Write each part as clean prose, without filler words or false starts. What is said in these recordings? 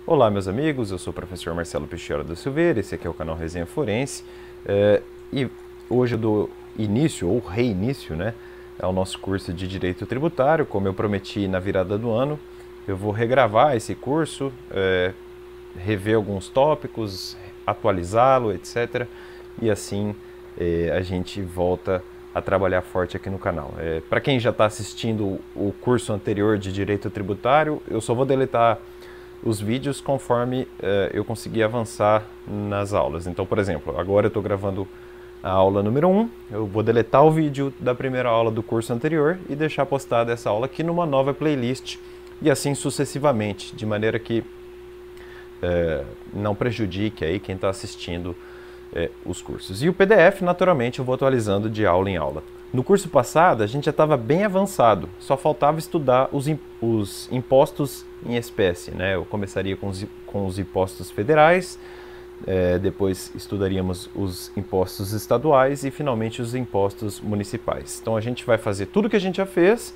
Olá, meus amigos, eu sou o professor Marcelo Peixoto da Silveira, esse aqui é o canal Resenha Forense, e hoje eu dou início, ou reinício, né, ao nosso curso de Direito Tributário. Como eu prometi na virada do ano, eu vou regravar esse curso, rever alguns tópicos, atualizá-lo, etc. E assim a gente volta a trabalhar forte aqui no canal. Para quem já está assistindo o curso anterior de Direito Tributário, eu só vou deletar os vídeos conforme eu conseguir avançar nas aulas. Então, por exemplo, agora eu estou gravando a aula número 1, eu vou deletar o vídeo da primeira aula do curso anterior e deixar postada essa aula aqui numa nova playlist, e assim sucessivamente, de maneira que não prejudique aí quem está assistindo os cursos. E o PDF, naturalmente, eu vou atualizando de aula em aula. No curso passado, a gente já estava bem avançado, só faltava estudar os impostos em espécie, né? Eu começaria com os impostos federais, depois estudaríamos os impostos estaduais e, finalmente, os impostos municipais. Então, a gente vai fazer tudo que a gente já fez,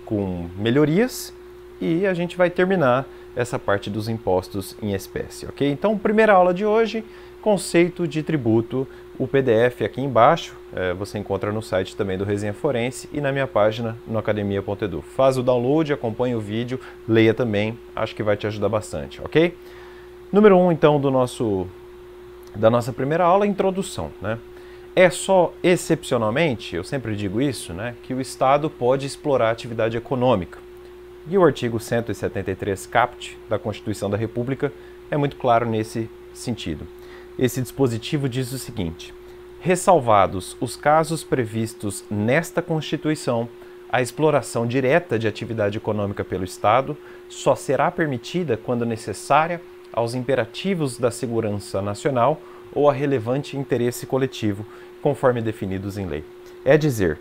com melhorias, e a gente vai terminar essa parte dos impostos em espécie, ok? Então, primeira aula de hoje, conceito de tributo. O PDF aqui embaixo, você encontra no site também do Resenha Forense e na minha página no academia.edu. Faz o download, acompanhe o vídeo, leia também, acho que vai te ajudar bastante, ok? Número 1, então, da nossa primeira aula, introdução, né? É só excepcionalmente, eu sempre digo isso, né, que o Estado pode explorar a atividade econômica. E o artigo 173 caput da Constituição da República é muito claro nesse sentido. Esse dispositivo diz o seguinte: ressalvados os casos previstos nesta Constituição, a exploração direta de atividade econômica pelo Estado só será permitida quando necessária aos imperativos da segurança nacional ou a relevante interesse coletivo, conforme definidos em lei. É dizer,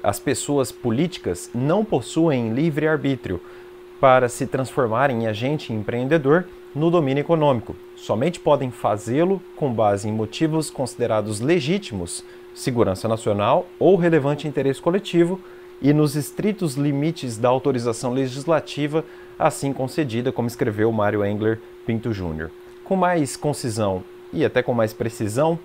as pessoas políticas não possuem livre-arbítrio para se transformarem em agente empreendedor no domínio econômico. Somente podem fazê-lo com base em motivos considerados legítimos, segurança nacional ou relevante interesse coletivo, e nos estritos limites da autorização legislativa assim concedida, como escreveu Mário Engler Pinto Júnior. Com mais concisão e até com mais precisão,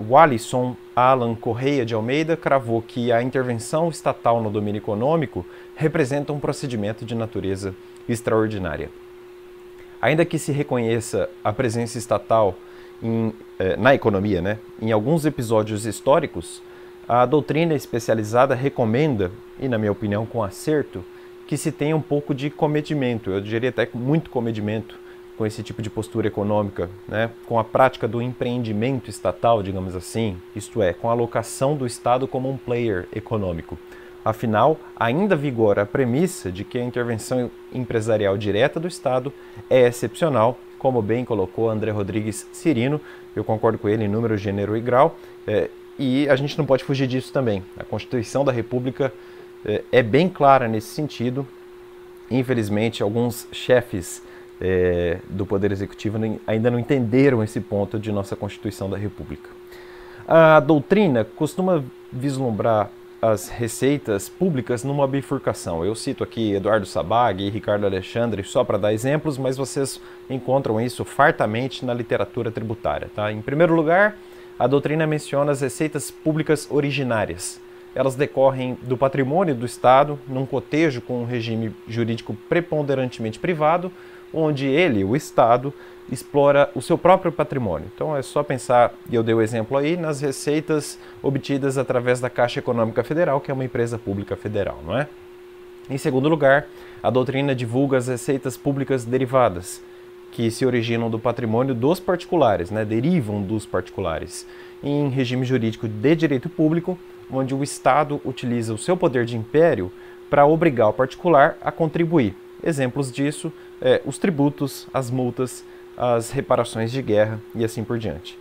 Wallison Alan Correia de Almeida cravou que a intervenção estatal no domínio econômico representa um procedimento de natureza extraordinária. Ainda que se reconheça a presença estatal na economia, né, em alguns episódios históricos, a doutrina especializada recomenda, e na minha opinião com acerto, que se tenha um pouco de comedimento, eu diria até muito comedimento, com esse tipo de postura econômica, né, com a prática do empreendimento estatal, digamos assim, isto é, com a alocação do Estado como um player econômico. Afinal, ainda vigora a premissa de que a intervenção empresarial direta do Estado é excepcional, como bem colocou André Rodrigues Cirino. Eu concordo com ele em número, gênero e grau, e a gente não pode fugir disso também. A Constituição da República é bem clara nesse sentido. Infelizmente, alguns chefes do Poder Executivo ainda não entenderam esse ponto de nossa Constituição da República. A doutrina costuma vislumbrar as receitas públicas numa bifurcação. Eu cito aqui Eduardo Sabag e Ricardo Alexandre só para dar exemplos, mas vocês encontram isso fartamente na literatura tributária, tá? Em primeiro lugar, a doutrina menciona as receitas públicas originárias. Elas decorrem do patrimônio do Estado, num cotejo com um regime jurídico preponderantemente privado, onde ele, o Estado, explora o seu próprio patrimônio. Então é só pensar, e eu dei o exemplo aí, nas receitas obtidas através da Caixa Econômica Federal, que é uma empresa pública federal, não é? Em segundo lugar, a doutrina divulga as receitas públicas derivadas, que se originam do patrimônio dos particulares, né? Derivam dos particulares, em regime jurídico de direito público, onde o Estado utiliza o seu poder de império para obrigar o particular a contribuir. Exemplos disso, os tributos, as multas, as reparações de guerra e assim por diante.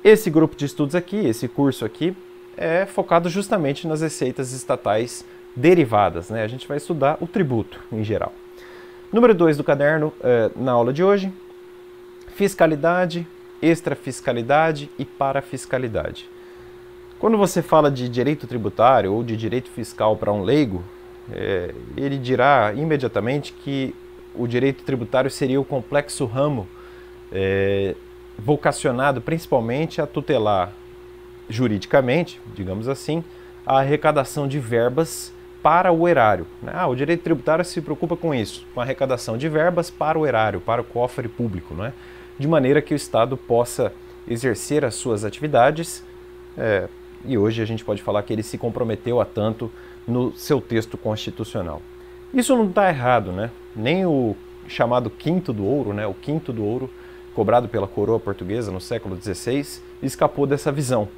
Esse grupo de estudos aqui, esse curso aqui, é focado justamente nas receitas estatais derivadas, né? A gente vai estudar o tributo em geral. Número 2 do caderno, na aula de hoje, fiscalidade, extrafiscalidade e parafiscalidade. Quando você fala de direito tributário ou de direito fiscal para um leigo, ele dirá imediatamente que o direito tributário seria o complexo ramo vocacionado principalmente a tutelar juridicamente, digamos assim, a arrecadação de verbas para o erário. O direito tributário se preocupa com isso, com a arrecadação de verbas para o erário, para o cofre público, não é? De maneira que o Estado possa exercer as suas atividades, e hoje a gente pode falar que ele se comprometeu a tanto no seu texto constitucional. Isso não está errado, né? Nem o chamado quinto do ouro, né? O quinto do ouro cobrado pela coroa portuguesa no século XVI, escapou dessa visão.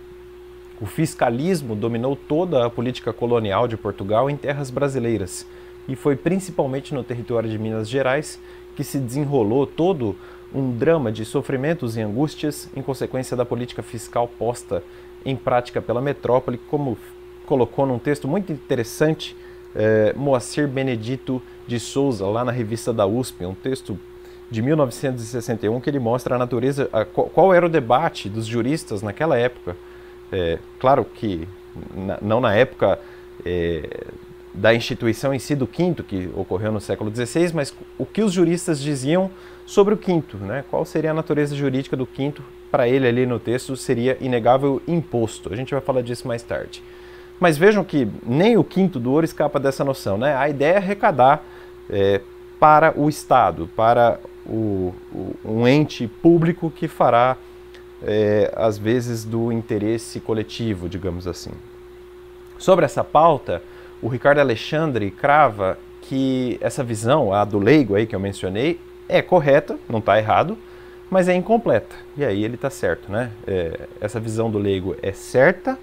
O fiscalismo dominou toda a política colonial de Portugal em terras brasileiras, e foi principalmente no território de Minas Gerais que se desenrolou todo um drama de sofrimentos e angústias em consequência da política fiscal posta em prática pela metrópole, como colocou num texto muito interessante Moacir Benedito de Souza, lá na revista da USP, um texto de 1961, que ele mostra a natureza, qual era o debate dos juristas naquela época. Claro que não na época da instituição em si do quinto, que ocorreu no século XVI, mas o que os juristas diziam sobre o quinto, né? Qual seria a natureza jurídica do quinto? Para ele ali no texto seria inegável imposto. A gente vai falar disso mais tarde. Mas vejam que nem o quinto do ouro escapa dessa noção, né? A ideia é arrecadar para o Estado, para um ente público que fará, às vezes, do interesse coletivo, digamos assim. Sobre essa pauta, o Ricardo Alexandre crava que essa visão, a do leigo aí que eu mencionei, é correta, não está errado, mas é incompleta. E aí ele está certo, né? Essa visão do leigo é certa,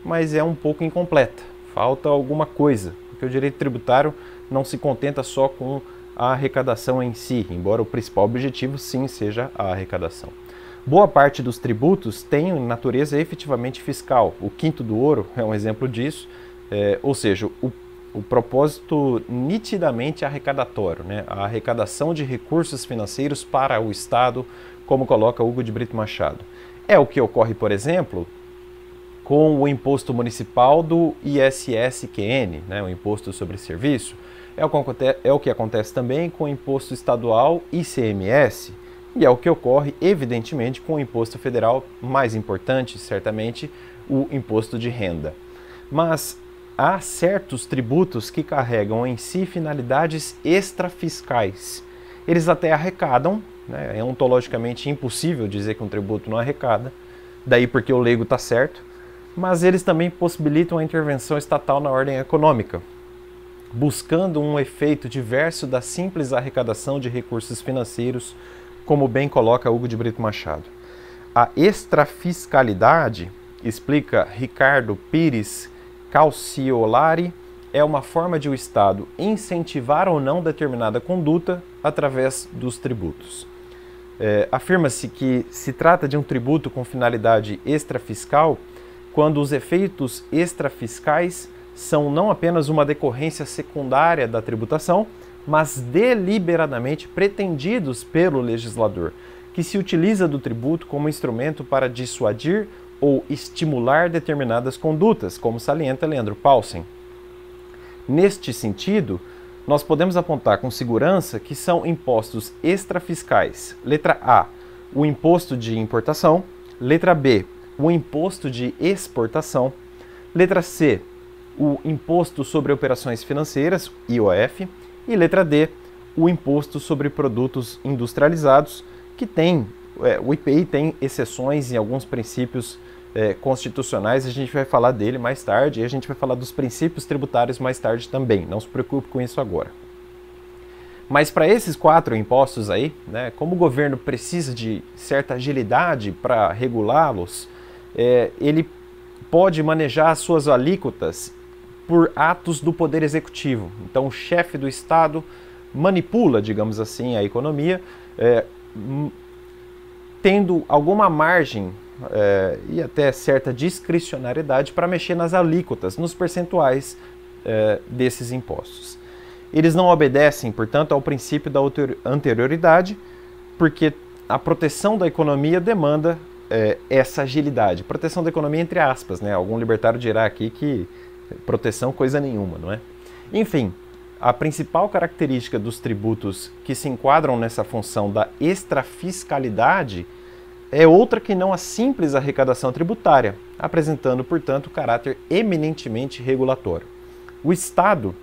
mas é um pouco incompleta. Falta alguma coisa, porque o direito tributário não se contenta só com a arrecadação em si, embora o principal objetivo sim seja a arrecadação. Boa parte dos tributos tem natureza efetivamente fiscal. O quinto do ouro é um exemplo disso, ou seja, o propósito nitidamente arrecadatório, né? A arrecadação de recursos financeiros para o Estado, como coloca Hugo de Brito Machado. É o que ocorre, por exemplo, com o imposto municipal do ISS-QN, né? O Imposto sobre Serviço. É o que acontece também com o imposto estadual ICMS, e é o que ocorre, evidentemente, com o imposto federal mais importante, certamente, o imposto de renda. Mas há certos tributos que carregam em si finalidades extrafiscais. Eles até arrecadam, né? É ontologicamente impossível dizer que um tributo não arrecada, daí porque o leigo está certo, mas eles também possibilitam a intervenção estatal na ordem econômica, buscando um efeito diverso da simples arrecadação de recursos financeiros, como bem coloca Hugo de Brito Machado. A extrafiscalidade, explica Ricardo Pires Calciolari, é uma forma de o Estado incentivar ou não determinada conduta através dos tributos. Afirma-se que se trata de um tributo com finalidade extrafiscal quando os efeitos extrafiscais são não apenas uma decorrência secundária da tributação, mas deliberadamente pretendidos pelo legislador, que se utiliza do tributo como instrumento para dissuadir ou estimular determinadas condutas, como salienta Leandro Paulsen. Neste sentido, nós podemos apontar com segurança que são impostos extrafiscais. Letra A, o imposto de importação. Letra B, o imposto de exportação. Letra C, o imposto sobre operações financeiras, IOF. E letra D, o imposto sobre produtos industrializados, que tem, o IPI tem exceções em alguns princípios constitucionais, a gente vai falar dele mais tarde, e a gente vai falar dos princípios tributários mais tarde também, não se preocupe com isso agora. Mas para esses 4 impostos aí, né, como o governo precisa de certa agilidade para regulá-los, ele pode manejar as suas alíquotas por atos do Poder Executivo. Então, o chefe do Estado manipula, digamos assim, a economia, tendo alguma margem e até certa discricionariedade para mexer nas alíquotas, nos percentuais desses impostos. Eles não obedecem, portanto, ao princípio da anterioridade, porque a proteção da economia demanda essa agilidade. Proteção da economia entre aspas, né? Algum libertário dirá aqui que proteção coisa nenhuma, não é? Enfim, a principal característica dos tributos que se enquadram nessa função da extrafiscalidade é outra que não a simples arrecadação tributária, apresentando, portanto, caráter eminentemente regulatório. O Estado,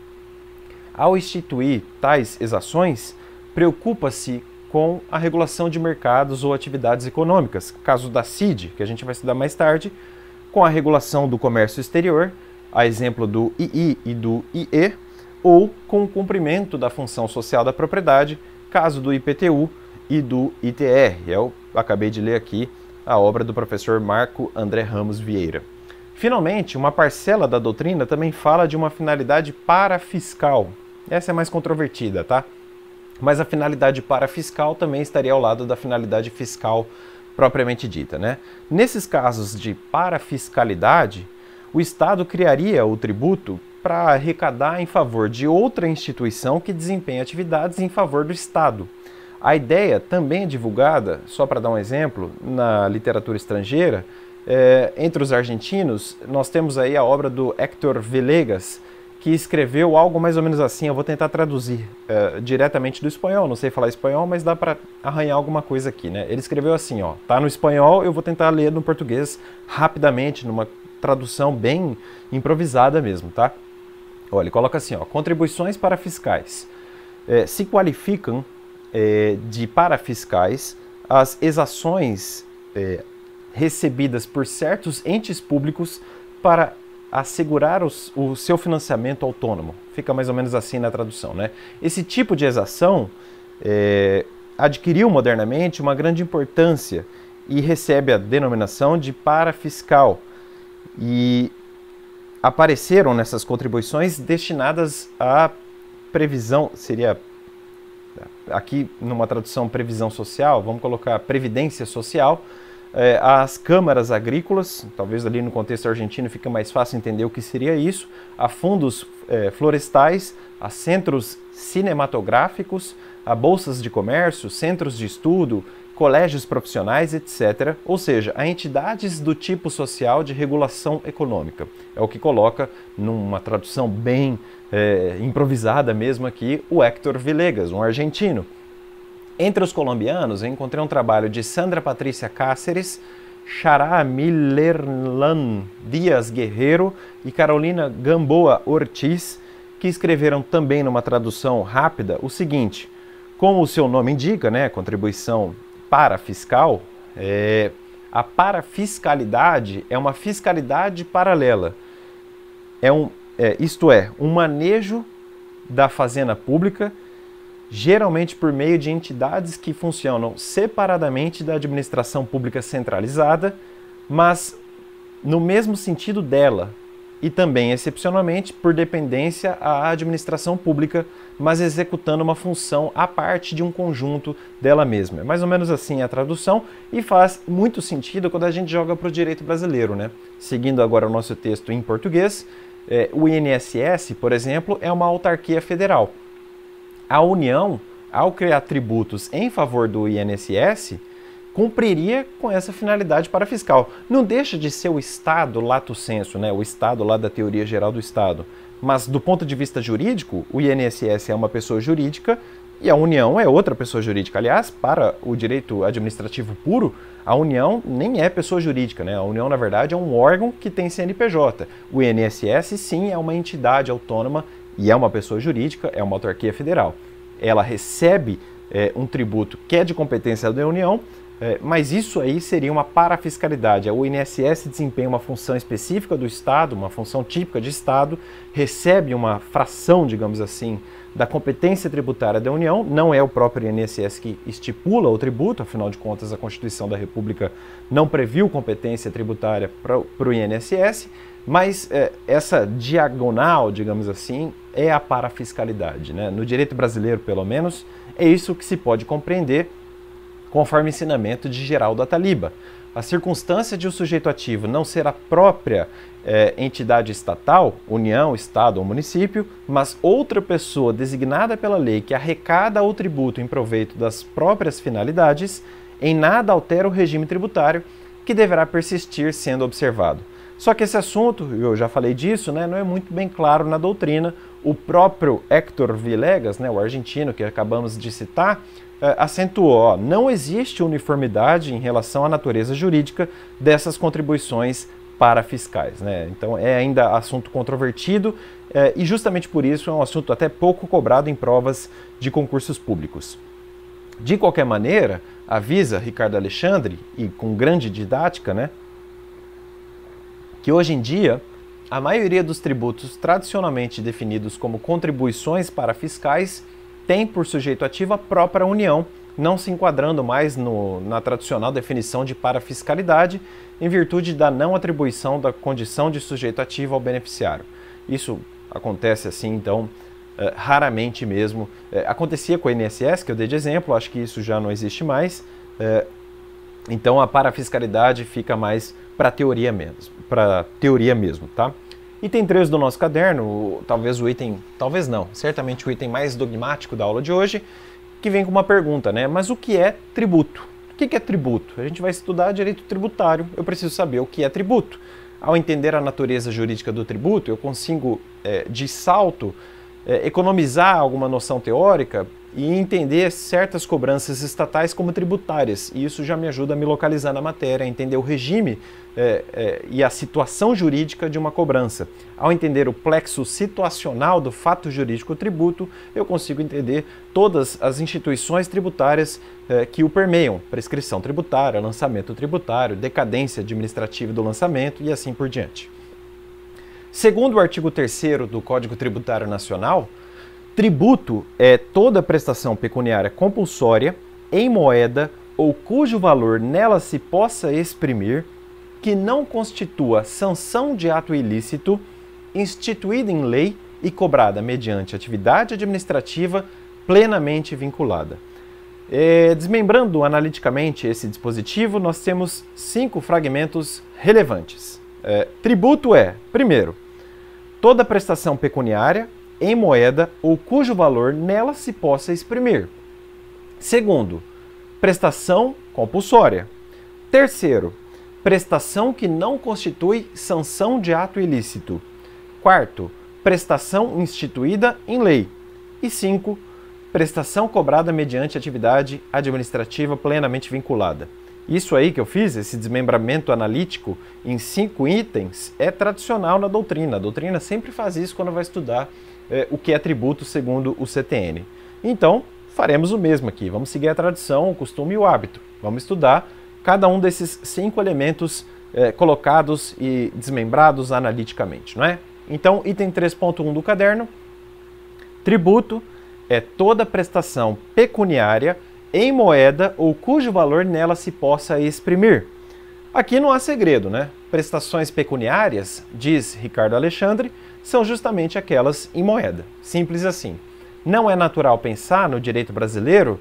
ao instituir tais exações, preocupa-se com a regulação de mercados ou atividades econômicas, caso da CID, que a gente vai estudar mais tarde, com a regulação do comércio exterior, a exemplo do II e do IE, ou com o cumprimento da função social da propriedade, caso do IPTU e do ITR. Eu acabei de ler aqui a obra do professor Marco André Ramos Vieira. Finalmente, uma parcela da doutrina também fala de uma finalidade parafiscal. Essa é mais controvertida, tá? Mas a finalidade parafiscal também estaria ao lado da finalidade fiscal propriamente dita, né? Nesses casos de parafiscalidade, o Estado criaria o tributo para arrecadar em favor de outra instituição que desempenha atividades em favor do Estado. A ideia também é divulgada, só para dar um exemplo, na literatura estrangeira. Entre os argentinos, nós temos aí a obra do Héctor Villegas, que escreveu algo mais ou menos assim. Eu vou tentar traduzir diretamente do espanhol, não sei falar espanhol, mas dá para arranhar alguma coisa aqui, né? Ele escreveu assim, ó, tá no espanhol, eu vou tentar ler no português rapidamente, numa tradução bem improvisada mesmo, tá? Olha, ele coloca assim, ó, contribuições parafiscais. Se qualificam de parafiscais as exações recebidas por certos entes públicos para assegurar o seu financiamento autônomo. Fica mais ou menos assim na tradução, né? Esse tipo de exação adquiriu modernamente uma grande importância e recebe a denominação de parafiscal. E apareceram nessas contribuições destinadas à previsão, seria aqui numa tradução previsão social, vamos colocar previdência social, às câmaras agrícolas, talvez ali no contexto argentino fica mais fácil entender o que seria isso, a fundos florestais, a centros cinematográficos, a bolsas de comércio, centros de estudo, colégios profissionais, etc. Ou seja, a entidades do tipo social de regulação econômica. É o que coloca, numa tradução bem improvisada mesmo aqui, o Héctor Villegas, um argentino. Entre os colombianos, eu encontrei um trabalho de Sandra Patrícia Cáceres, Xará Millerlan Dias Guerreiro e Carolina Gamboa Ortiz, que escreveram também numa tradução rápida o seguinte: como o seu nome indica, né, contribuição parafiscal, a parafiscalidade é uma fiscalidade paralela. Isto é, um manejo da fazenda pública, geralmente por meio de entidades que funcionam separadamente da administração pública centralizada, mas no mesmo sentido dela, e também, excepcionalmente, por dependência à administração pública, mas executando uma função à parte de um conjunto dela mesma. É mais ou menos assim a tradução, e faz muito sentido quando a gente joga para o direito brasileiro, né? Seguindo agora o nosso texto em português, o INSS, por exemplo, é uma autarquia federal. A União, ao criar tributos em favor do INSS, cumpriria com essa finalidade parafiscal. Não deixa de ser o Estado lato sensu, né? O Estado lá da teoria geral do Estado. Mas do ponto de vista jurídico, o INSS é uma pessoa jurídica e a União é outra pessoa jurídica. Aliás, para o direito administrativo puro, a União nem é pessoa jurídica, né? A União, na verdade, é um órgão que tem CNPJ. O INSS, sim, é uma entidade autônoma e é uma pessoa jurídica, é uma autarquia federal. Ela recebe um tributo que é de competência da União, mas isso aí seria uma parafiscalidade. O INSS desempenha uma função específica do Estado, uma função típica de Estado, recebe uma fração, digamos assim, da competência tributária da União. Não é o próprio INSS que estipula o tributo, afinal de contas a Constituição da República não previu competência tributária para o INSS, mas essa diagonal, digamos assim, é a parafiscalidade, né? No direito brasileiro, pelo menos, é isso que se pode compreender conforme o ensinamento de Geraldo Ataliba. A circunstância de o sujeito ativo não ser a própria entidade estatal, União, Estado ou município, mas outra pessoa designada pela lei que arrecada o tributo em proveito das próprias finalidades, em nada altera o regime tributário que deverá persistir sendo observado. Só que esse assunto, eu já falei disso, né, não é muito bem claro na doutrina. O próprio Héctor Villegas, né, o argentino que acabamos de citar, acentuou, não existe uniformidade em relação à natureza jurídica dessas contribuições parafiscais, né? Então é ainda assunto controvertido e justamente por isso é um assunto até pouco cobrado em provas de concursos públicos. De qualquer maneira, avisa Ricardo Alexandre, e com grande didática, né, que hoje em dia a maioria dos tributos tradicionalmente definidos como contribuições parafiscais tem por sujeito ativo a própria União, não se enquadrando mais na tradicional definição de parafiscalidade, em virtude da não atribuição da condição de sujeito ativo ao beneficiário. Isso acontece assim, então, raramente mesmo. Acontecia com o INSS, que eu dei de exemplo, acho que isso já não existe mais. Então a parafiscalidade fica mais para teoria mesmo, tá? Item 3 do nosso caderno, talvez o item, talvez não, certamente o item mais dogmático da aula de hoje, que vem com uma pergunta, né? Mas o que é tributo? O que é tributo? A gente vai estudar direito tributário, eu preciso saber o que é tributo. Ao entender a natureza jurídica do tributo, eu consigo, de salto, economizar alguma noção teórica e entender certas cobranças estatais como tributárias. E isso já me ajuda a me localizar na matéria, a entender o regime e a situação jurídica de uma cobrança. Ao entender o plexo situacional do fato jurídico tributo, eu consigo entender todas as instituições tributárias que o permeiam: prescrição tributária, lançamento tributário, decadência administrativa do lançamento e assim por diante. Segundo o artigo 3º do Código Tributário Nacional, tributo é toda prestação pecuniária compulsória em moeda ou cujo valor nela se possa exprimir, que não constitua sanção de ato ilícito, instituída em lei e cobrada mediante atividade administrativa plenamente vinculada. Desmembrando analiticamente esse dispositivo, nós temos 5 fragmentos relevantes. Tributo é, primeiro, toda prestação pecuniária em moeda ou cujo valor nela se possa exprimir. Segundo, prestação compulsória. Terceiro, prestação que não constitui sanção de ato ilícito. Quarto, prestação instituída em lei. E 5, prestação cobrada mediante atividade administrativa plenamente vinculada. Isso aí que eu fiz, esse desmembramento analítico em 5 itens, é tradicional na doutrina. A doutrina sempre faz isso quando vai estudar o que é tributo segundo o CTN. Então, faremos o mesmo aqui. Vamos seguir a tradição, o costume e o hábito. Vamos estudar cada um desses 5 elementos colocados e desmembrados analiticamente, não é? Então, item 3.1 do caderno, tributo é toda prestação pecuniária em moeda ou cujo valor nela se possa exprimir. Aqui não há segredo, né? Prestações pecuniárias, diz Ricardo Alexandre, são justamente aquelas em moeda. Simples assim. Não é natural pensar no direito brasileiro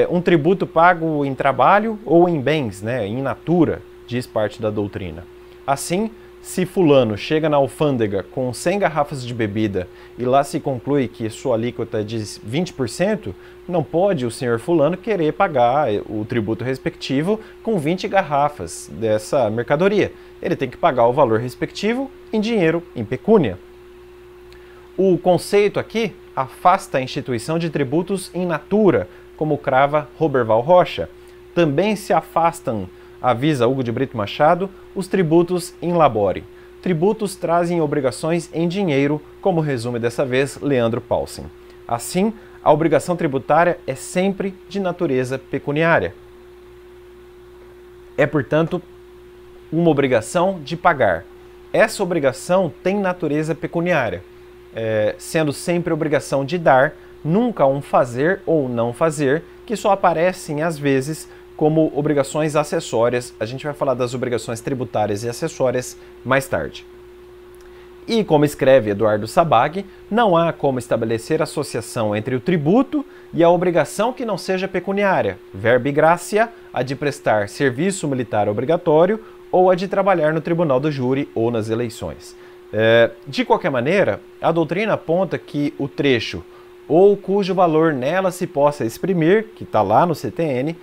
um tributo pago em trabalho ou em bens, né? Em natura, diz parte da doutrina. Assim, se fulano chega na alfândega com 100 garrafas de bebida e lá se conclui que sua alíquota é de 20%, não pode o senhor fulano querer pagar o tributo respectivo com 20 garrafas dessa mercadoria. Ele tem que pagar o valor respectivo em dinheiro, em pecúnia. O conceito aqui afasta a instituição de tributos em natura, como crava Roberval Rocha. Também se afastam, avisa Hugo de Brito Machado, os tributos in labore. Tributos trazem obrigações em dinheiro, como resume dessa vez Leandro Paulsen. Assim, a obrigação tributária é sempre de natureza pecuniária. É, portanto, uma obrigação de pagar. Essa obrigação tem natureza pecuniária, sendo sempre obrigação de dar, nunca um fazer ou não fazer, que só aparecem às vezes como obrigações acessórias. A gente vai falar das obrigações tributárias e acessórias mais tarde. E como escreve Eduardo Sabag, não há como estabelecer associação entre o tributo e a obrigação que não seja pecuniária, verbi gratia, a de prestar serviço militar obrigatório ou a de trabalhar no tribunal do júri ou nas eleições. De qualquer maneira, a doutrina aponta que o trecho ou cujo valor nela se possa exprimir, que está lá no CTN,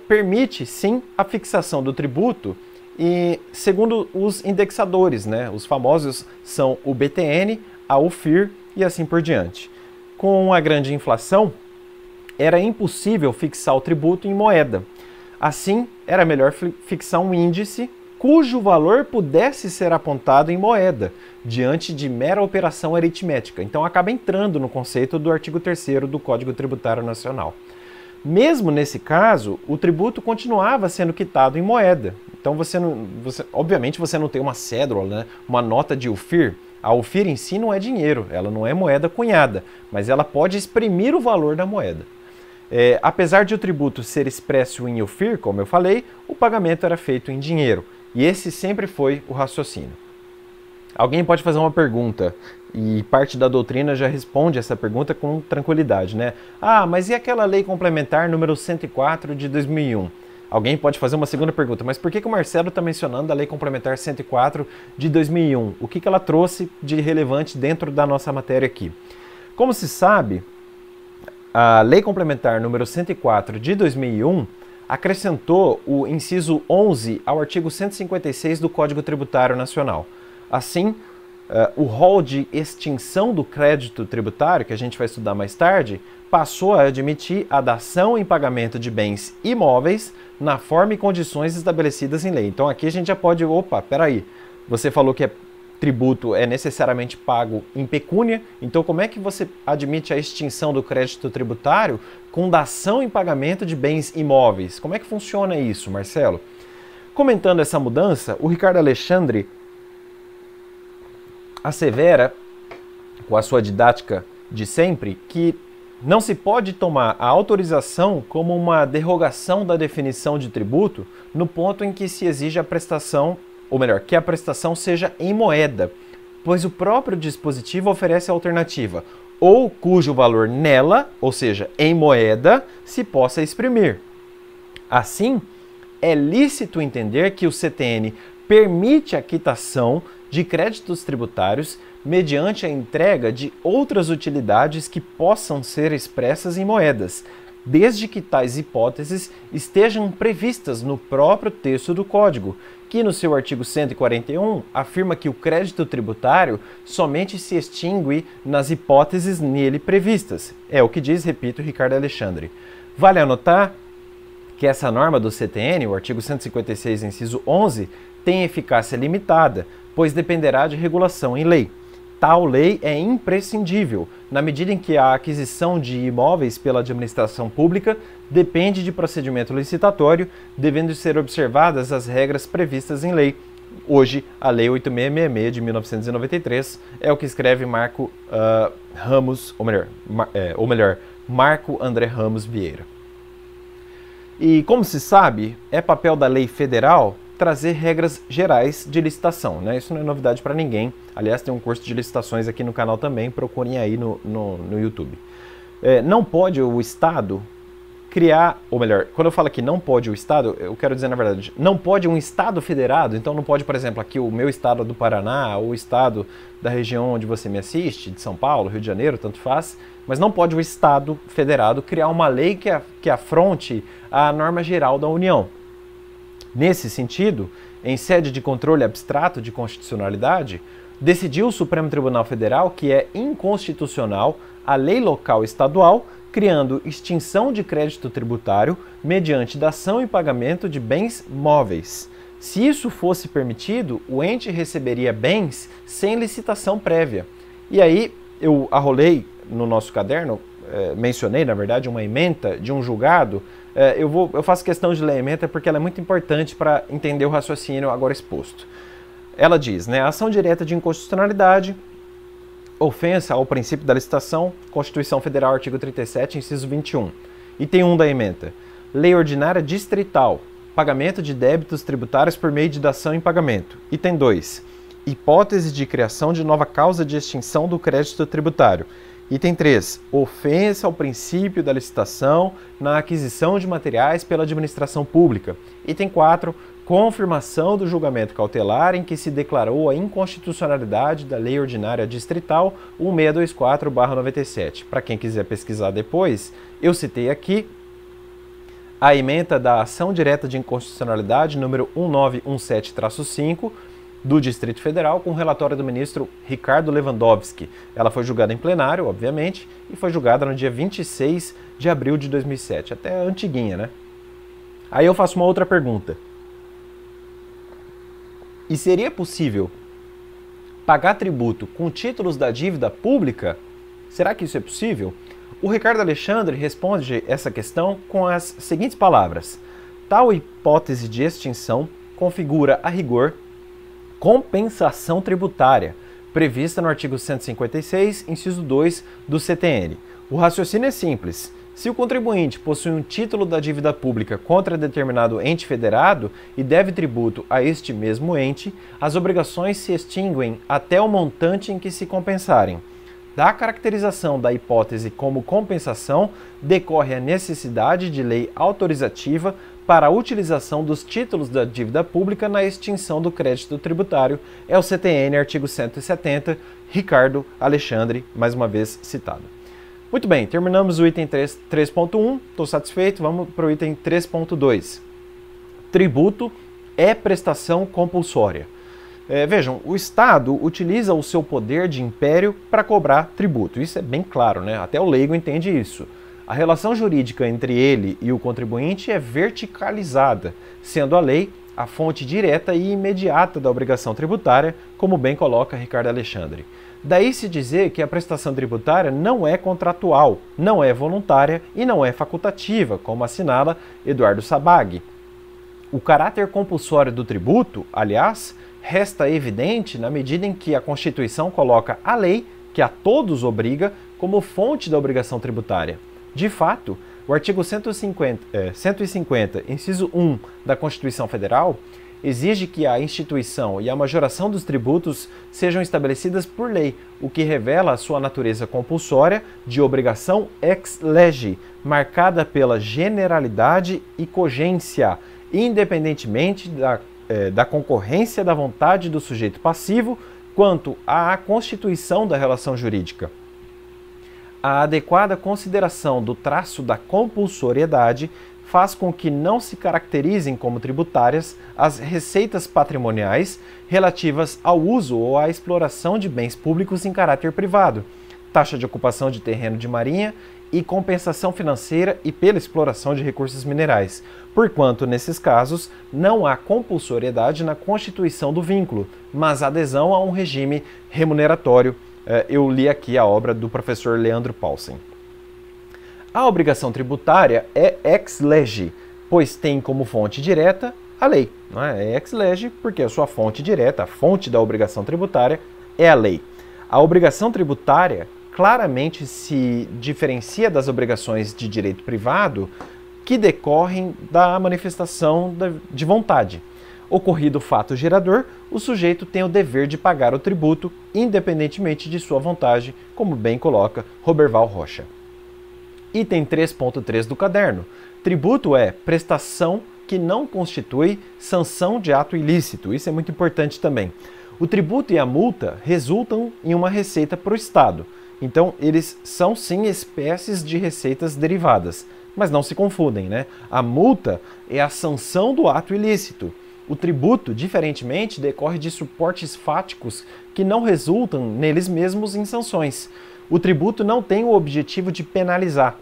permite sim a fixação do tributo e segundo os indexadores, né? Os famosos são o BTN, a UFIR e assim por diante. Com a grande inflação, era impossível fixar o tributo em moeda. Assim, era melhor fixar um índice cujo valor pudesse ser apontado em moeda, diante de mera operação aritmética. Então acaba entrando no conceito do artigo 3º do Código Tributário Nacional. Mesmo nesse caso, o tributo continuava sendo quitado em moeda. Então obviamente você não tem uma cédula, né? Uma nota de UFIR. A UFIR em si não é dinheiro, ela não é moeda cunhada, mas ela pode exprimir o valor da moeda. Apesar de o tributo ser expresso em UFIR, como eu falei, o pagamento era feito em dinheiro. E esse sempre foi o raciocínio. Alguém pode fazer uma pergunta, e parte da doutrina já responde essa pergunta com tranquilidade, né? Ah, mas e aquela lei complementar número 104 de 2001? Alguém pode fazer uma segunda pergunta, mas por que o Marcelo está mencionando a lei complementar 104 de 2001? O que ela trouxe de relevante dentro da nossa matéria aqui? Como se sabe, a lei complementar número 104 de 2001 acrescentou o inciso 11 ao artigo 156 do Código Tributário Nacional. Assim, o rol de extinção do crédito tributário, que a gente vai estudar mais tarde, passou a admitir a dação em pagamento de bens imóveis na forma e condições estabelecidas em lei. Então aqui a gente já pode, peraí, você falou que tributo é necessariamente pago em pecúnia, então como é que você admite a extinção do crédito tributário com dação em pagamento de bens imóveis? Como é que funciona isso, Marcelo? Comentando essa mudança, o Ricardo Alexandre assevera, com a sua didática de sempre, que não se pode tomar a autorização como uma derrogação da definição de tributo no ponto em que se exige a prestação, ou melhor, que a prestação seja em moeda, pois o próprio dispositivo oferece a alternativa, ou cujo valor nela, ou seja, em moeda, se possa exprimir. Assim, é lícito entender que o CTN permite a quitação de créditos tributários mediante a entrega de outras utilidades que possam ser expressas em moedas, desde que tais hipóteses estejam previstas no próprio texto do Código, que no seu artigo 141 afirma que o crédito tributário somente se extingue nas hipóteses nele previstas. É o que diz, repito, Ricardo Alexandre. Vale anotar que essa norma do CTN, o artigo 156, inciso 11, tem eficácia limitada, pois dependerá de regulação em lei. Tal lei é imprescindível, na medida em que a aquisição de imóveis pela administração pública depende de procedimento licitatório, devendo ser observadas as regras previstas em lei. Hoje, a Lei 8666 de 1993 é o que escreve Marco Marco André Ramos Vieira. E como se sabe, é papel da lei federal trazer regras gerais de licitação, né? Isso não é novidade para ninguém. Aliás, tem um curso de licitações aqui no canal também, procurem aí no YouTube. Não pode o Estado criar, ou melhor, quando eu falo aqui não pode o Estado, eu quero dizer na verdade, não pode um Estado federado, então não pode, por exemplo, aqui o meu estado do Paraná, ou o estado da região onde você me assiste, de São Paulo, Rio de Janeiro, tanto faz, mas não pode o Estado federado criar uma lei que afronte a norma geral da União. Nesse sentido, em sede de controle abstrato de constitucionalidade, decidiu o Supremo Tribunal Federal que é inconstitucional a lei local estadual, criando extinção de crédito tributário mediante dação e pagamento de bens móveis. Se isso fosse permitido, o ente receberia bens sem licitação prévia. E aí eu arrolei no nosso caderno, mencionei, na verdade, uma ementa de um julgado. Eu faço questão de ler a ementa porque ela é muito importante para entender o raciocínio agora exposto. Ela diz, né, ação direta de inconstitucionalidade, ofensa ao princípio da licitação, Constituição Federal, artigo 37, inciso 21. Item 1 da ementa. Lei ordinária distrital, pagamento de débitos tributários por meio de dação em pagamento. Item 2. Hipótese de criação de nova causa de extinção do crédito tributário. Item 3. Ofensa ao princípio da licitação na aquisição de materiais pela administração pública. Item 4. Confirmação do julgamento cautelar em que se declarou a inconstitucionalidade da Lei Ordinária Distrital 1624/97. Para quem quiser pesquisar depois, eu citei aqui a ementa da ação direta de inconstitucionalidade número 1917-5 do Distrito Federal, com relatório do ministro Ricardo Lewandowski. Ela foi julgada em plenário, obviamente, e foi julgada no dia 26 de abril de 2007, até antiguinha, né? Aí eu faço uma outra pergunta. E seria possível pagar tributo com títulos da dívida pública? Será que isso é possível? O Ricardo Alexandre responde essa questão com as seguintes palavras: tal hipótese de extinção configura, a rigor, compensação tributária, prevista no artigo 156, inciso 2 do CTN. O raciocínio é simples. Se o contribuinte possui um título da dívida pública contra determinado ente federado e deve tributo a este mesmo ente, as obrigações se extinguem até o montante em que se compensarem. Da caracterização da hipótese como compensação, decorre a necessidade de lei autorizativa para a utilização dos títulos da dívida pública na extinção do crédito tributário. É o CTN, artigo 170, Ricardo Alexandre, mais uma vez citado. Muito bem, terminamos o item 3.1, estou satisfeito, vamos para o item 3.2. Tributo é prestação compulsória. Vejam, o Estado utiliza o seu poder de império para cobrar tributo, isso é bem claro, né? Até o leigo entende isso. A relação jurídica entre ele e o contribuinte é verticalizada, sendo a lei a fonte direta e imediata da obrigação tributária, como bem coloca Ricardo Alexandre. Daí se dizer que a prestação tributária não é contratual, não é voluntária e não é facultativa, como assinala Eduardo Sabag. O caráter compulsório do tributo, aliás, resta evidente na medida em que a Constituição coloca a lei, que a todos obriga, como fonte da obrigação tributária. De fato, o artigo 150, inciso 1 da Constituição Federal, exige que a instituição e a majoração dos tributos sejam estabelecidas por lei, o que revela a sua natureza compulsória de obrigação ex lege, marcada pela generalidade e cogência, independentemente da concorrência da vontade do sujeito passivo quanto à constituição da relação jurídica. A adequada consideração do traço da compulsoriedade faz com que não se caracterizem como tributárias as receitas patrimoniais relativas ao uso ou à exploração de bens públicos em caráter privado, taxa de ocupação de terreno de marinha e compensação financeira e pela exploração de recursos minerais, porquanto, nesses casos, não há compulsoriedade na constituição do vínculo, mas adesão a um regime remuneratório. Eu li aqui a obra do professor Leandro Paulsen. A obrigação tributária é ex lege, pois tem como fonte direta a lei. Não é? É ex lege porque a sua fonte direta, a fonte da obrigação tributária, é a lei. A obrigação tributária claramente se diferencia das obrigações de direito privado que decorrem da manifestação de vontade. Ocorrido o fato gerador, o sujeito tem o dever de pagar o tributo, independentemente de sua vontade, como bem coloca Roberval Rocha. Item 3.3 do caderno. Tributo é prestação que não constitui sanção de ato ilícito. Isso é muito importante também. O tributo e a multa resultam em uma receita para o Estado. Então, eles são sim espécies de receitas derivadas, mas não se confundem, né? A multa é a sanção do ato ilícito. O tributo, diferentemente, decorre de suportes fáticos que não resultam neles mesmos em sanções. O tributo não tem o objetivo de penalizar.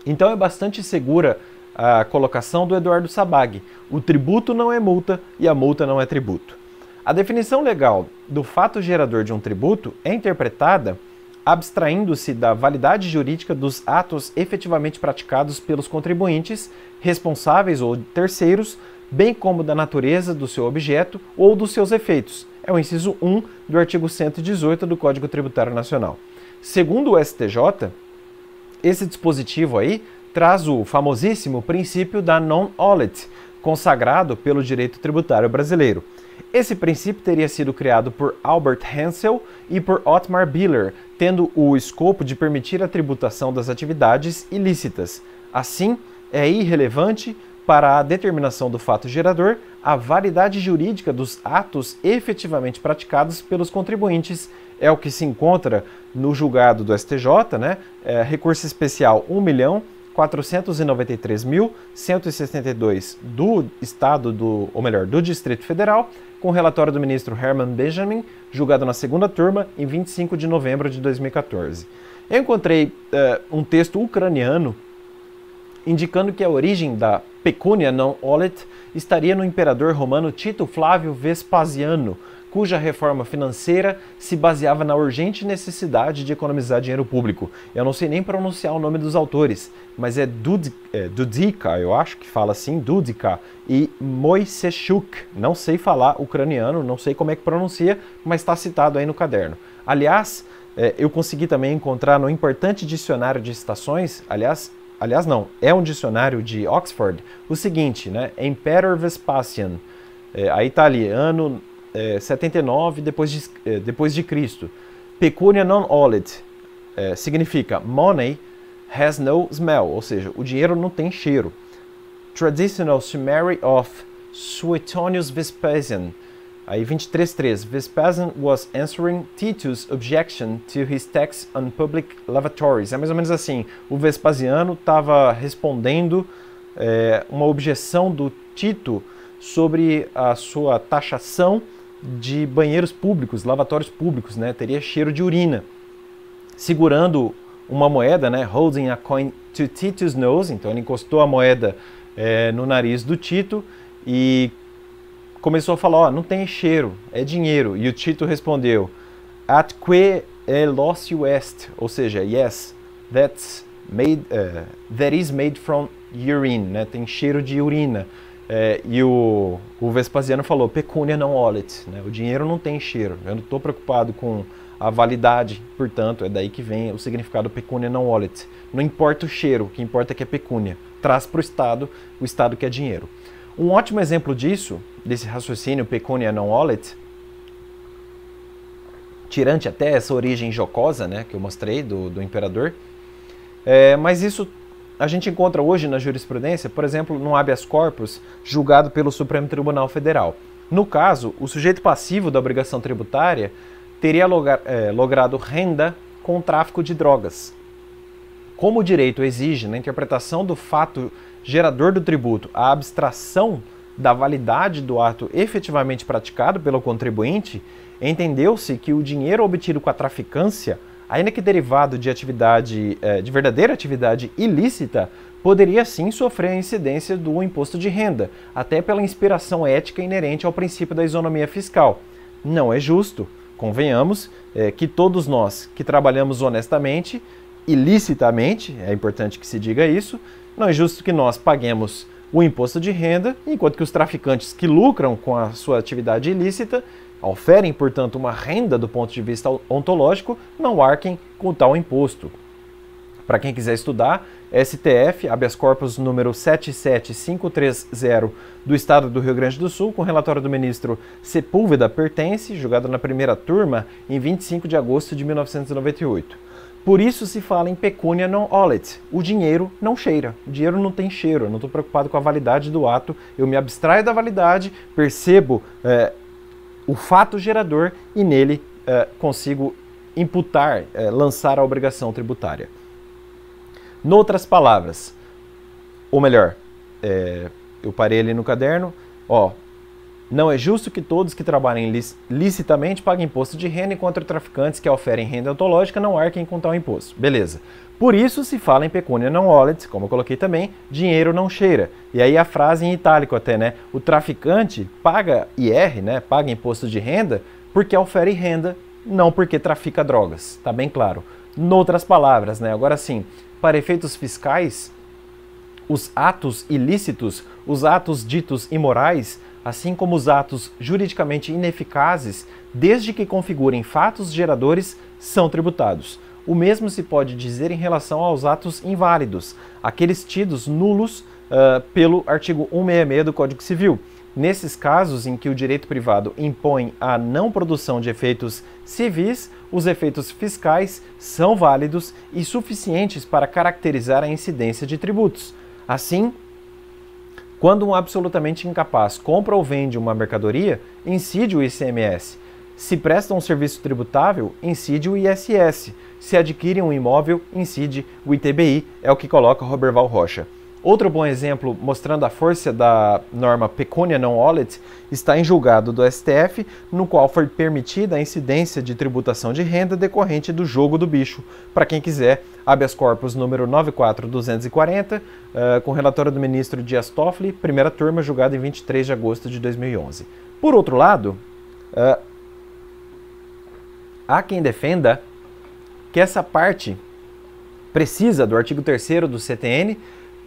Então é bastante segura a colocação do Eduardo Sabag. O tributo não é multa e a multa não é tributo. A definição legal do fato gerador de um tributo é interpretada abstraindo-se da validade jurídica dos atos efetivamente praticados pelos contribuintes, responsáveis ou terceiros, bem como da natureza do seu objeto ou dos seus efeitos. É o inciso 1 do artigo 118 do Código Tributário Nacional. Segundo o STJ, esse dispositivo aí traz o famosíssimo princípio da non-olet, consagrado pelo direito tributário brasileiro. Esse princípio teria sido criado por Albert Hansel e por Otmar Biller, tendo o escopo de permitir a tributação das atividades ilícitas. Assim, é irrelevante para a determinação do fato gerador a validade jurídica dos atos efetivamente praticados pelos contribuintes. É o que se encontra no julgado do STJ, né? Recurso especial 493.162 do Estado, do Distrito Federal, com o relatório do ministro Herman Benjamin, julgado na segunda turma, em 25 de novembro de 2014. Eu encontrei um texto ucraniano indicando que a origem da pecúnia non olet estaria no imperador romano Tito Flávio Vespasiano, cuja reforma financeira se baseava na urgente necessidade de economizar dinheiro público. Eu não sei nem pronunciar o nome dos autores, mas é Dudica, eu acho que fala assim, Dudica, e Moiseshchuk. Não sei falar ucraniano, não sei como é que pronuncia, mas está citado aí no caderno. Aliás, eu consegui também encontrar no importante dicionário de citações, aliás não, é um dicionário de Oxford, o seguinte, né, Emperor Vespasian, aí está ali, ano 79 depois de Cristo. Pecunia non olet significa money has no smell, ou seja, o dinheiro não tem cheiro. Traditional summary of Suetonius Vespasian. Aí 23.3. Vespasian was answering Titus' objection to his tax on public lavatories. É mais ou menos assim, o Vespasiano estava respondendo uma objeção do Tito sobre a sua taxação de banheiros públicos, lavatórios públicos, né? Teria cheiro de urina. Segurando uma moeda, né? Holding a coin to Titus' nose, então ele encostou a moeda no nariz do Tito e começou a falar, não tem cheiro, é dinheiro. E o Tito respondeu, atque locio est, ou seja, yes, that is made from urine, né? Tem cheiro de urina. E o Vespasiano falou, pecunia non olet, né? O dinheiro não tem cheiro, eu não estou preocupado com a validade, portanto, é daí que vem o significado pecunia non olet. Não importa o cheiro, o que importa é que é pecúnia, traz para o Estado que é dinheiro. Um ótimo exemplo disso, desse raciocínio pecunia non olet, tirante até essa origem jocosa, né, que eu mostrei do imperador, mas isso a gente encontra hoje na jurisprudência, por exemplo, no habeas corpus julgado pelo Supremo Tribunal Federal. No caso, o sujeito passivo da obrigação tributária teria logrado renda com o tráfico de drogas. Como o direito exige, na interpretação do fato gerador do tributo, a abstração da validade do ato efetivamente praticado pelo contribuinte, entendeu-se que o dinheiro obtido com a traficância, ainda que derivado de verdadeira atividade ilícita, poderia sim sofrer a incidência do imposto de renda, até pela inspiração ética inerente ao princípio da isonomia fiscal. Não é justo, convenhamos, que todos nós que trabalhamos honestamente, ilicitamente, é importante que se diga isso, não é justo que nós paguemos o imposto de renda, enquanto que os traficantes que lucram com a sua atividade ilícita oferem, portanto, uma renda do ponto de vista ontológico, não arquem com tal imposto. Para quem quiser estudar, STF, habeas corpus número 77530 do Estado do Rio Grande do Sul, com relatório do ministro Sepúlveda Pertence, julgado na primeira turma em 25 de agosto de 1998. Por isso se fala em pecunia non olet. O dinheiro não cheira, o dinheiro não tem cheiro, eu não estou preocupado com a validade do ato, eu me abstraio da validade, percebo o fato gerador e nele consigo imputar, lançar a obrigação tributária. Noutras palavras, ou melhor, eu parei ali no caderno, não é justo que todos que trabalhem licitamente paguem imposto de renda, enquanto traficantes que oferem renda ontológica não arquem com tal imposto. Beleza. Por isso se fala em pecunia non olet, como eu coloquei também, dinheiro não cheira. E aí a frase em itálico até, né? O traficante paga IR, né? Paga imposto de renda porque ofere renda, não porque trafica drogas. Tá bem claro. Noutras palavras, né? Agora sim, para efeitos fiscais, os atos ilícitos, os atos ditos imorais, assim como os atos juridicamente ineficazes, desde que configurem fatos geradores, são tributados. O mesmo se pode dizer em relação aos atos inválidos, aqueles tidos nulos pelo artigo 166 do Código Civil. Nesses casos em que o direito privado impõe a não produção de efeitos civis, os efeitos fiscais são válidos e suficientes para caracterizar a incidência de tributos. Assim, quando um absolutamente incapaz compra ou vende uma mercadoria, incide o ICMS. Se presta um serviço tributável, incide o ISS. Se adquire um imóvel, incide o ITBI, é o que coloca Roberval Rocha. Outro bom exemplo mostrando a força da norma Pecunia non olet está em julgado do STF, no qual foi permitida a incidência de tributação de renda decorrente do jogo do bicho. Para quem quiser, habeas corpus número 94240, com relatório do ministro Dias Toffoli, primeira turma, julgado em 23 de agosto de 2011. Por outro lado, há quem defenda que essa parte precisa do artigo 3º do CTN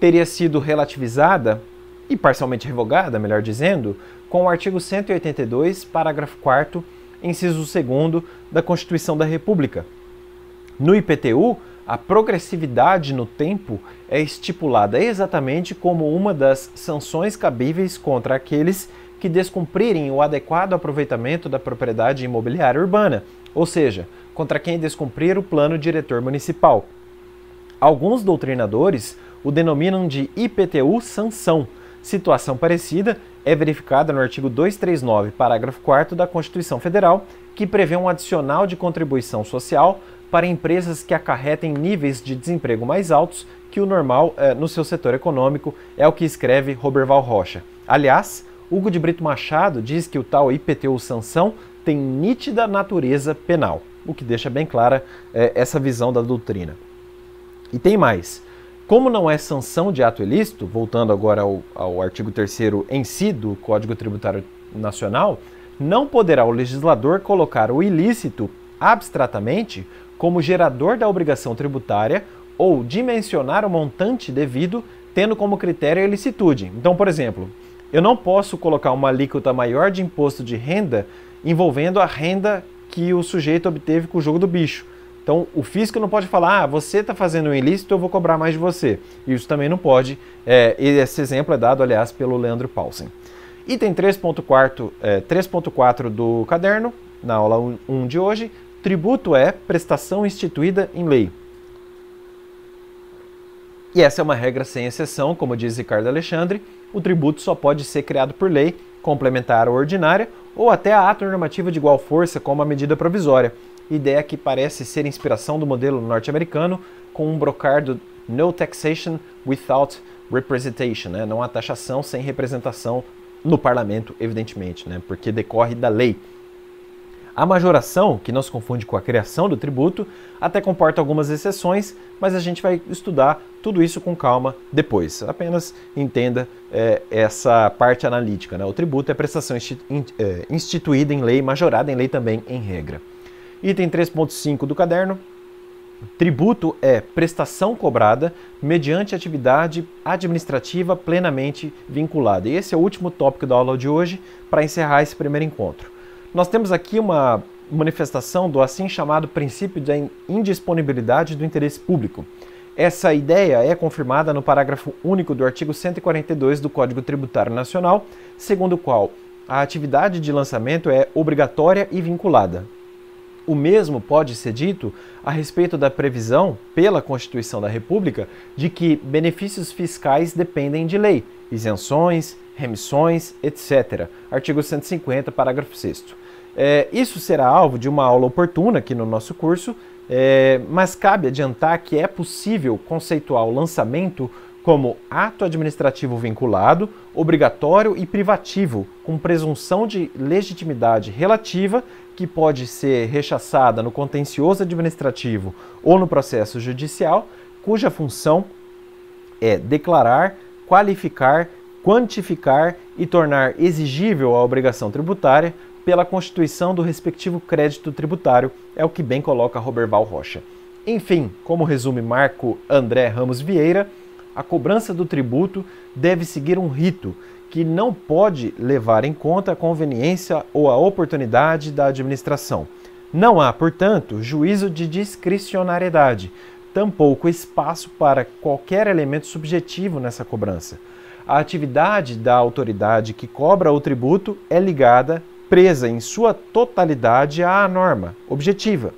teria sido relativizada e parcialmente revogada, melhor dizendo, com o artigo 182, parágrafo 4º, inciso 2º da Constituição da República. No IPTU, a progressividade no tempo é estipulada exatamente como uma das sanções cabíveis contra aqueles que descumprirem o adequado aproveitamento da propriedade imobiliária urbana, ou seja, contra quem descumprir o plano diretor municipal. Alguns doutrinadores o denominam de IPTU sanção. Situação parecida é verificada no artigo 239, parágrafo 4º da Constituição Federal, que prevê um adicional de contribuição social para empresas que acarretem níveis de desemprego mais altos que o normal no seu setor econômico, é o que escreve Roberval Rocha. Aliás, Hugo de Brito Machado diz que o tal IPTU sanção tem nítida natureza penal, o que deixa bem clara essa visão da doutrina. E tem mais. Como não é sanção de ato ilícito, voltando agora ao artigo 3º em si do Código Tributário Nacional, não poderá o legislador colocar o ilícito abstratamente como gerador da obrigação tributária ou dimensionar o montante devido, tendo como critério a ilicitude. Então, por exemplo, eu não posso colocar uma alíquota maior de imposto de renda envolvendo a renda que o sujeito obteve com o jogo do bicho. Então, o fisco não pode falar, você está fazendo um ilícito, eu vou cobrar mais de você. Isso também não pode. Esse exemplo é dado, aliás, pelo Leandro Paulsen. Item 3.4 do caderno, na aula 1 de hoje, tributo é prestação instituída em lei. E essa é uma regra sem exceção, como diz Ricardo Alexandre, o tributo só pode ser criado por lei, complementar ou ordinária, ou até a ato normativo de igual força, como a medida provisória. Ideia que parece ser inspiração do modelo norte-americano, com um brocard No Taxation Without Representation, né? Não há taxação sem representação no parlamento, evidentemente, né? Porque decorre da lei. A majoração, que não se confunde com a criação do tributo, até comporta algumas exceções, mas a gente vai estudar tudo isso com calma depois. Apenas entenda essa parte analítica, né? O tributo é prestação instituída em lei, majorada em lei também, em regra. Item 3.5 do caderno, tributo é prestação cobrada mediante atividade administrativa plenamente vinculada. E esse é o último tópico da aula de hoje, para encerrar esse primeiro encontro. Nós temos aqui uma manifestação do assim chamado princípio da indisponibilidade do interesse público. Essa ideia é confirmada no parágrafo único do artigo 142 do Código Tributário Nacional, segundo o qual a atividade de lançamento é obrigatória e vinculada. O mesmo pode ser dito a respeito da previsão, pela Constituição da República, de que benefícios fiscais dependem de lei, isenções, remissões, etc. Artigo 150, parágrafo 6º. Isso será alvo de uma aula oportuna aqui no nosso curso, mas cabe adiantar que é possível conceituar o lançamento como ato administrativo vinculado, obrigatório e privativo, com presunção de legitimidade relativa, que pode ser rechaçada no contencioso administrativo ou no processo judicial, cuja função é declarar, qualificar, quantificar e tornar exigível a obrigação tributária pela constituição do respectivo crédito tributário, é o que bem coloca Roberval Rocha. Enfim, como resume Marco André Ramos Vieira, a cobrança do tributo deve seguir um rito que não pode levar em conta a conveniência ou a oportunidade da administração. Não há, portanto, juízo de discricionariedade, tampouco espaço para qualquer elemento subjetivo nessa cobrança. A atividade da autoridade que cobra o tributo é ligada, presa em sua totalidade à norma objetiva.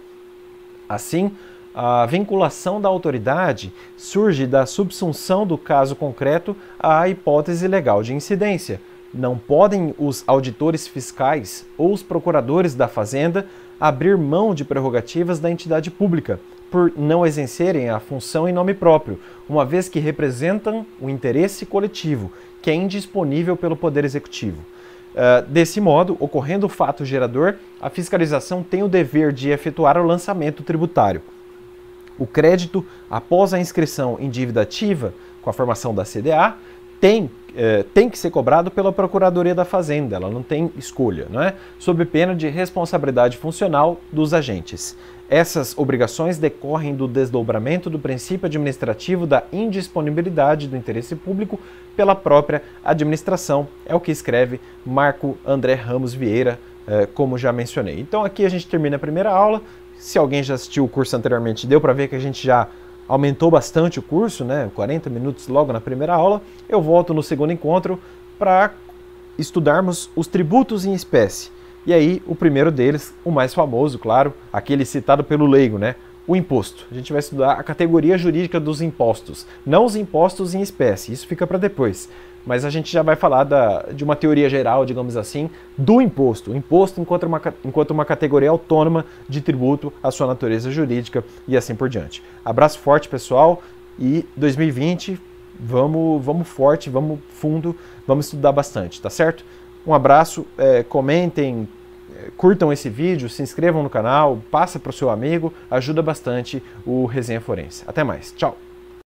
Assim, a vinculação da autoridade surge da subsunção do caso concreto à hipótese legal de incidência, Não podem os auditores fiscais ou os procuradores da Fazenda abrir mão de prerrogativas da entidade pública, por não exercerem a função em nome próprio, uma vez que representam o interesse coletivo, que é indisponível pelo Poder Executivo. Desse modo, ocorrendo o fato gerador, a fiscalização tem o dever de efetuar o lançamento tributário. O crédito, após a inscrição em dívida ativa, com a formação da CDA, tem que ser cobrado pela Procuradoria da Fazenda, ela não tem escolha, não é? Sob pena de responsabilidade funcional dos agentes. Essas obrigações decorrem do desdobramento do princípio administrativo da indisponibilidade do interesse público pela própria administração, é o que escreve Marco André Ramos Vieira, como já mencionei. Então aqui a gente termina a primeira aula. Se alguém já assistiu o curso anteriormente, deu para ver que a gente já aumentou bastante o curso, né? 40 minutos logo na primeira aula. Eu volto no segundo encontro para estudarmos os tributos em espécie. E aí, o primeiro deles, o mais famoso, claro, aquele citado pelo leigo, né? O imposto. A gente vai estudar a categoria jurídica dos impostos, não os impostos em espécie, isso fica para depois. Mas a gente já vai falar de uma teoria geral, digamos assim, do imposto. O imposto enquanto uma categoria autônoma de tributo, a sua natureza jurídica e assim por diante. Abraço forte, pessoal, e 2020, vamos forte, vamos fundo, vamos estudar bastante, tá certo? Um abraço, comentem, curtam esse vídeo, se inscrevam no canal, passa para o seu amigo, ajuda bastante o Resenha Forense. Até mais, tchau!